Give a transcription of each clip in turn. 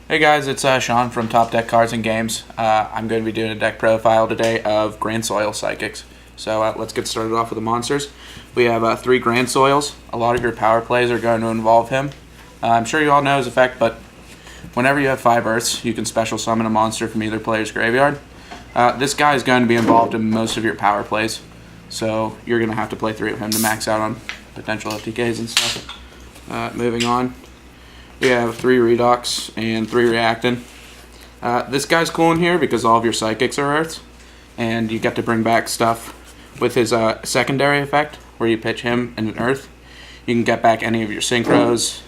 Hey guys, it's Sean from Top Deck Cards and Games. I'm going to be doing a deck profile today of Grand Soil Psychics. So let's get started off with the monsters. We have 3 Grand Soils. A lot of your power plays are going to involve him. I'm sure you all know his effect, but whenever you have 5 Earths, you can special summon a monster from either player's graveyard. This guy is going to be involved in most of your power plays, so you're going to have to play 3 of him to max out on potential FTKs and stuff. Moving on. We have 3 Redox and 3 Reactant. This guy's cool in here because all of your Psychics are Earths, and you get to bring back stuff with his secondary effect, where you pitch him and an Earth. You can get back any of your Synchros,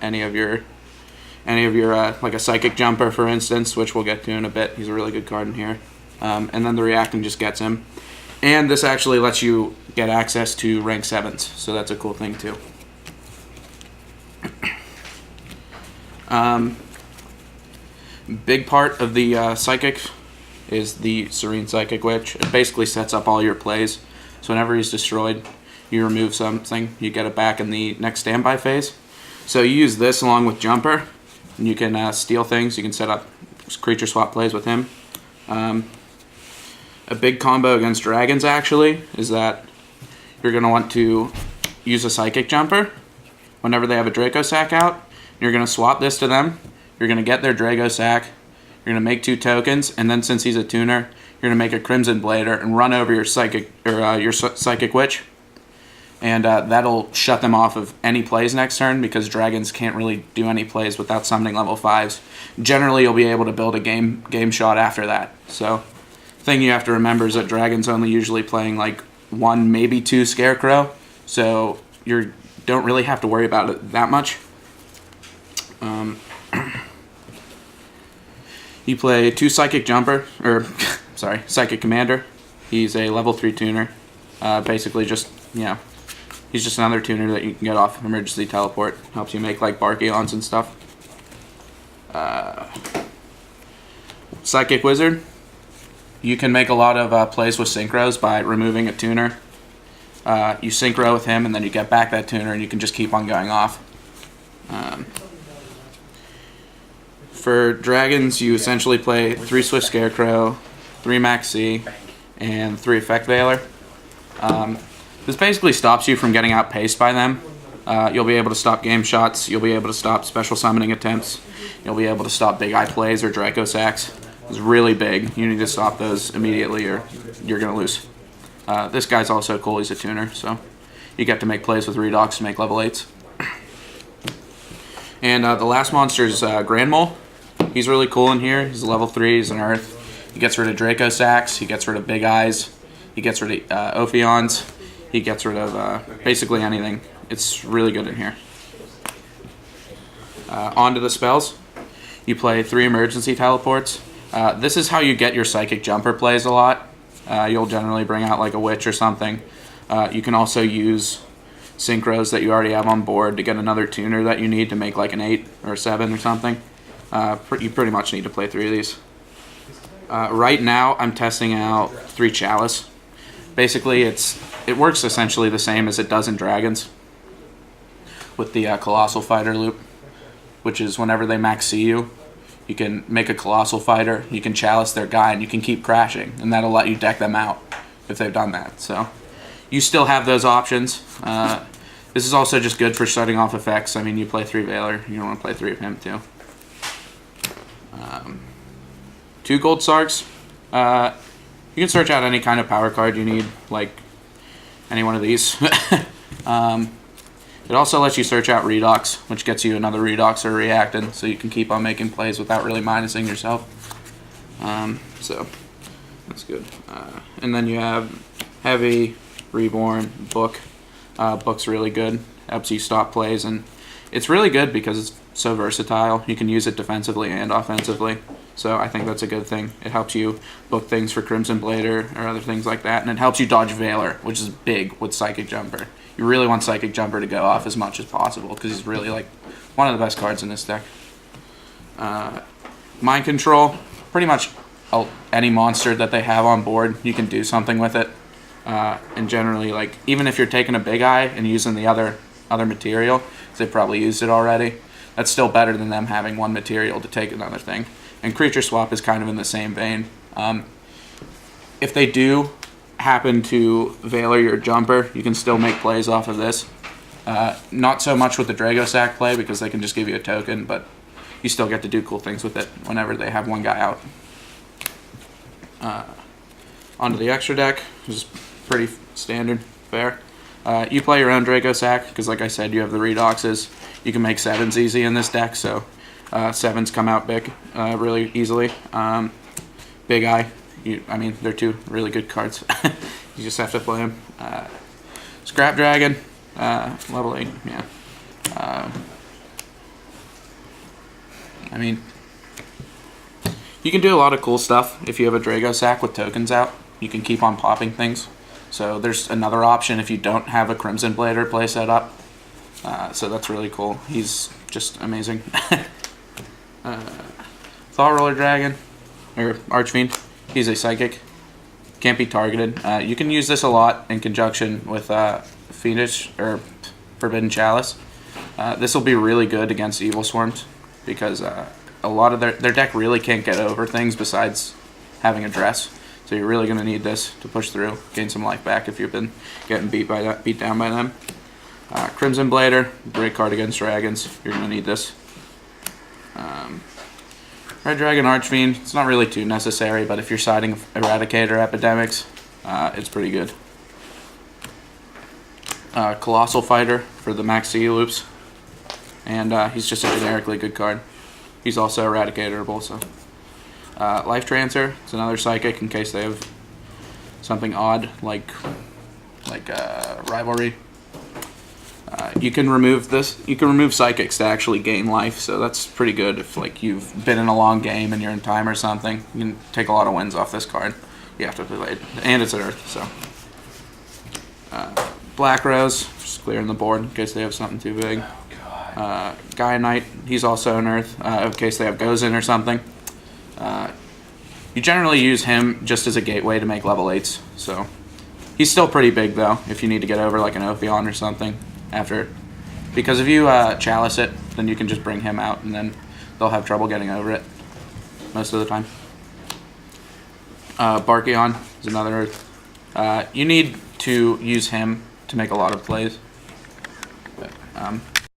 any of your like a Psychic Jumper, for instance, which we'll get to in a bit. He's a really good card in here. And then the Reactant just gets him. And this actually lets you get access to rank 7s, so that's a cool thing too. Big part of the Psychic is the Serene Psychic Witch. It basically sets up all your plays. So whenever he's destroyed, you remove something, you get it back in the next standby phase. So you use this along with Jumper, and you can steal things. You can set up creature swap plays with him. A big combo against dragons, actually, is that you're going to want to use a Psychic Jumper whenever they have a Draco Sack out. You're going to swap this to them. You're going to get their Drago Sack. You're going to make 2 tokens, and then since he's a tuner, you're going to make a Crimson Blader and run over your Psychic Witch, and that'll shut them off of any plays next turn because dragons can't really do any plays without summoning level 5s. Generally, you'll be able to build a game shot after that. So, the thing you have to remember is that dragons only usually playing like 1, maybe 2 Scarecrow, so you don't really have to worry about it that much. You play 2 Psychic Jumper, or sorry, Psychic Commander. He's a level 3 tuner. Basically just, he's just another tuner that you can get off Emergency Teleport. Helps you make like Barkions and stuff. Psychic Wizard. You can make a lot of plays with Synchros by removing a tuner. You Synchro with him and then you get back that tuner and you can just keep on going off. For dragons, you essentially play 3 Swift Scarecrow, 3 Maxi, and 3 Effect Veiler. This basically stops you from getting outpaced by them. You'll be able to stop game shots, you'll be able to stop special summoning attempts, you'll be able to stop big eye plays or Draco Sacks. It's really big. You need to stop those immediately or you're going to lose. This guy's also cool, he's a tuner, so you get to make plays with Redox to make level 8s. And the last monster is Grand Mole. He's really cool in here. He's a level 3, he's an Earth. He gets rid of Draco Sacks, he gets rid of Big Eyes, he gets rid of Ophions, he gets rid of basically anything. It's really good in here. On to the spells. You play 3 Emergency Teleports. This is how you get your Psychic Jumper plays a lot. You'll generally bring out like a Witch or something. You can also use Synchros that you already have on board to get another tuner that you need to make like an 8 or 7 or something. You pretty much need to play 3 of these. Right now, I'm testing out 3 Chalice. Basically, it works essentially the same as it does in Dragons with the Colossal Fighter loop, which is whenever they max C you can make a Colossal Fighter, you can Chalice their guy, and you can keep crashing, and that'll let you deck them out if they've done that. So you still have those options. This is also just good for starting off effects. I mean, you play 3 Veiler, you want to play 3 of him too. 2 Gold Sarks. You can search out any kind of power card you need, like any one of these. It also lets you search out Redox, which gets you another Redox or Reactant, so you can keep on making plays without really minusing yourself. So that's good. And then you have Heavy, Reborn, Book. Book's really good. Helps you stop plays, and it's really good because it's so versatile. You can use it defensively and offensively, so I think that's a good thing. It helps you book things for Crimson Blader or other things like that, and it helps you dodge Veiler, which is big with Psychic Jumper. You really want Psychic Jumper to go off as much as possible because he's really like one of the best cards in this deck. Mind Control, pretty much any monster that they have on board, you can do something with it. And generally, like, even if you're taking a Big Eye and using the other material, they probably used it already. that's still better than them having one material to take another thing. And Creature Swap is kind of in the same vein. If they do happen to Valor your Jumper, you can still make plays off of this. Not so much with the Dragosack play because they can just give you a token, but you still get to do cool things with it whenever they have one guy out. Onto the extra deck, which is pretty standard fare. You play your own Dragosack because, like I said, you have the Redoxes. You can make 7s easy in this deck, so 7s come out big really easily. Big Eye, I mean, they're two really good cards. You just have to play them. Scrap Dragon, level 8, yeah. I mean, you can do a lot of cool stuff if you have a Dragosack with tokens out. You can keep on popping things. So there's another option if you don't have a Crimson Blader play set up. So that's really cool. He's just amazing. Thought Roller Dragon, or Archfiend, he's a Psychic. Can't be targeted. You can use this a lot in conjunction with Fiendish or Forbidden Chalice. This will be really good against Evil Swarms because a lot of their deck really can't get over things besides having a Dress. So you're really going to need this to push through, gain some life back if you've been getting beat down by them. Crimson Blader, great card against dragons. You're going to need this. Red Dragon Archfiend, it's not really too necessary, but if you're siding Eradicator Epidemics, it's pretty good. Colossal Fighter for the Max C loops, and he's just a generically good card. He's also Eradicatorable, so. Life Transfer, it's another Psychic in case they have something odd like Rivalry. You can remove this. You can remove Psychics to actually gain life, so that's pretty good if like you've been in a long game and you're in time or something. You can take a lot of wins off this card. You have to play it, and it's an Earth, so. Black Rose, just clearing the board in case they have something too big. Gaia Knight, he's also an Earth in case they have Gozen or something. You generally use him just as a gateway to make level 8s, so he's still pretty big though if you need to get over like an Ophion or something after, because if you Chalice it, then you can just bring him out and then they'll have trouble getting over it most of the time. Barkion is another Earth. You need to use him to make a lot of plays. But,